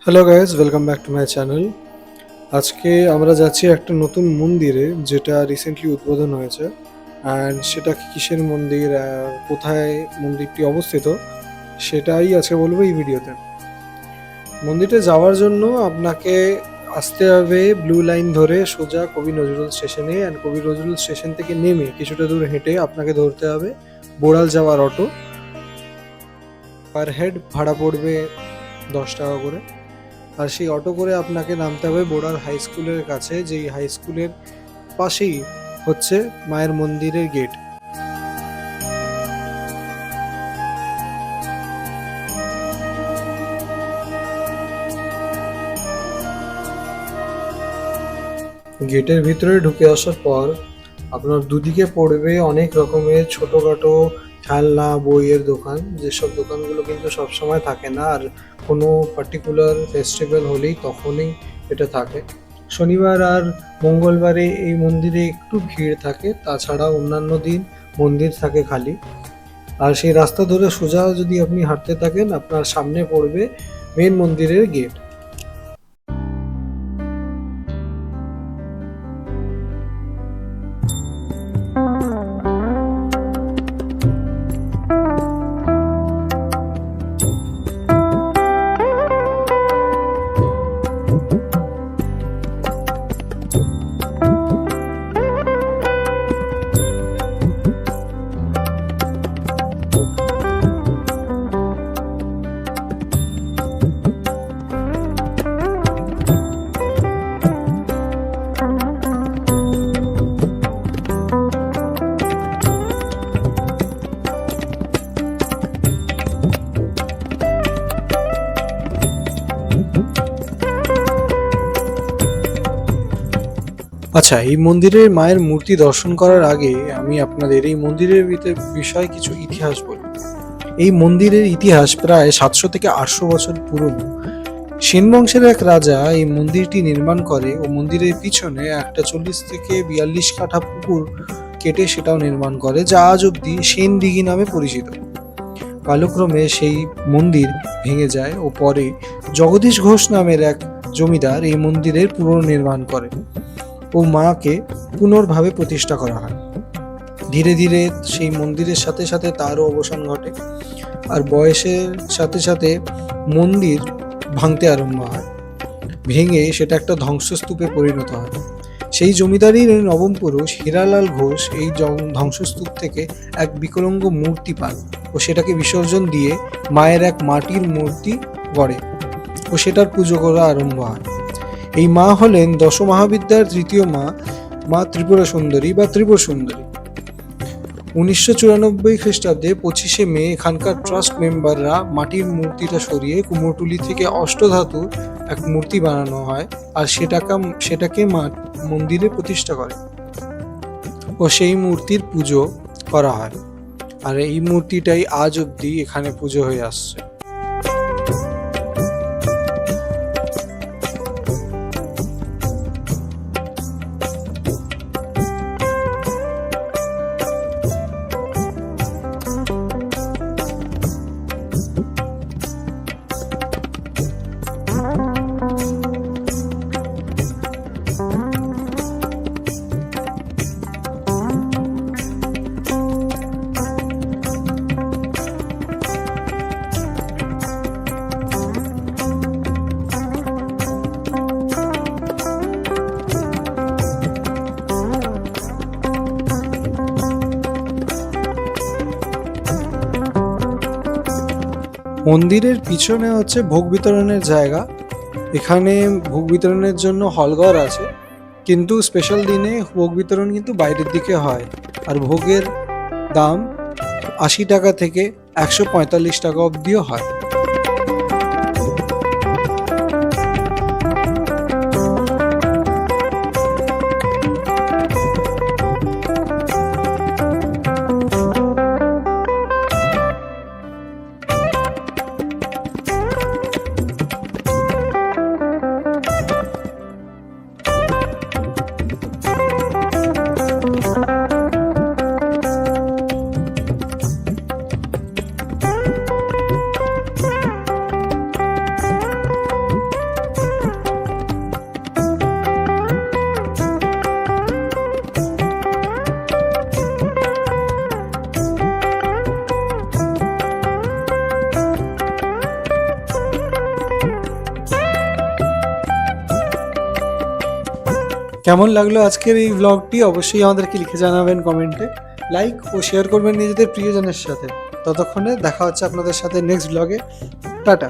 Hello guys, welcome back to my channel. আজকে আমরা যাচ্ছি একটা নতুন মন্দিরে, যেটা রিসেন্টলি উদ্বোধন হয়েছে। অ্যান্ড সেটা কিসের মন্দির, কোথায় মন্দিরটি অবস্থিত, সেটাই আজকে বলবো এই ভিডিওতে। মন্দিরে যাওয়ার জন্য আপনাকে আসতে হবে ব্লু লাইন ধরে সোজা কবি নজরুল স্টেশনে। অ্যান্ড কবি নজরুল স্টেশন থেকে নেমে কিছুটা দূর হেঁটে আপনাকে ধরতে হবে বোড়াল যাওয়ার অটো। পার হেড ভাড়া পড়বে 10 টাকা করে। আর সেই অটো করে আপনাকে নামতে হবে বোড়াল হাই স্কুলের কাছে, যেই হাই স্কুলের পাশেই হচ্ছে মায়ের মন্দিরের গেট। গেটের ভিতরে ঢুকে আসার পর আপনার দুদিকে পড়বে অনেক রকমের ছোটোখাটো খেলনা বইয়ের দোকান, যেসব দোকানগুলো কিন্তু সবসময় থাকে না, আর কোনো পার্টিকুলার ফেস্টিভ্যাল হলেই তখনই এটা থাকে। শনিবার আর মঙ্গলবারে এই মন্দিরে একটু ভিড় থাকে, তাছাড়া অন্যান্য দিন মন্দির থাকে খালি। আর সেই রাস্তা ধরে সোজা যদি আপনি হাঁটতে থাকেন, আপনার সামনে পড়বে মেন মন্দিরের গেট। আচ্ছা, এই মন্দিরের মায়ের মূর্তি দর্শন করার আগে আমি আপনাদের এই মন্দিরের বিষয়ে কিছু ইতিহাস বলি। এই মন্দিরের ইতিহাস প্রায় 700 থেকে 800 বছর পুরনো। সেন বংশের এক রাজা এই মন্দিরটি নির্মাণ করে ও মন্দিরের পিছনে একটা 40 থেকে 42 কাঠা পুকুর কেটে সেটাও নির্মাণ করে, যা আজ অব্দি সেন দিঘি নামে পরিচিত। কালক্রমে সেই মন্দির ভেঙে যায় ও পরে জগদীশ ঘোষ নামের এক জমিদার এই মন্দিরের পুনর্নির্মাণ করে ও মাকে পুনর্ভাবে প্রতিষ্ঠা করা হয়। ধীরে ধীরে সেই মন্দিরের সাথে সাথে তারও অবসান ঘটে, আর বয়সের সাথে সাথে মন্দির ভাঙতে আরম্ভ হয়। ভেঙে সেটা একটা ধ্বংসস্তূপে পরিণত হয়। সেই জমিদারির নবম পুরুষ হীরালাল ঘোষ এই ধ্বংসস্তূপ থেকে এক বিকলাঙ্গ মূর্তি পান ও সেটাকে বিসর্জন দিয়ে মায়ের এক মাটির মূর্তি গড়ে ও সেটার পুজো করা আরম্ভ হয়। এই মা হলেন দশমহাবিদ্যার তৃতীয় মা, মা ত্রিপুরা সুন্দরী বা ত্রিপুর সুন্দরী। 1994 খ্রিস্টাব্দে 25শে মে এখানকার ট্রাস্ট মেম্বাররা মাটির মূর্তিটা সরিয়ে কুমোরটুলি থেকে অষ্টধাতুর এক মূর্তি বানানো হয়, আর সেটাকে মন্দিরে প্রতিষ্ঠা করে ও সেই মূর্তির পুজো করা হয়। আর এই মূর্তিটাই আজ অব্দি এখানে পুজো হয়ে আসছে। মন্দিরের পিছনে হচ্ছে ভোগ বিতরণের জায়গা। এখানে ভোগ বিতরণের জন্য হলঘর আছে, কিন্তু স্পেশাল দিনে ভোগ বিতরণ কিন্তু বাইরের দিকে হয়। আর ভোগের দাম 80 টাকা থেকে 145 টাকা অবধিও হয়। কেমন লাগলো আজকের এই ব্লগটি অবশ্যই আমাদেরকে লিখে জানাবেন কমেন্টে। লাইক ও শেয়ার করবেন নিজেদের প্রিয়জনের সাথে। ততক্ষণে দেখা হচ্ছে আপনাদের সাথে নেক্সট ব্লগে। টাটা।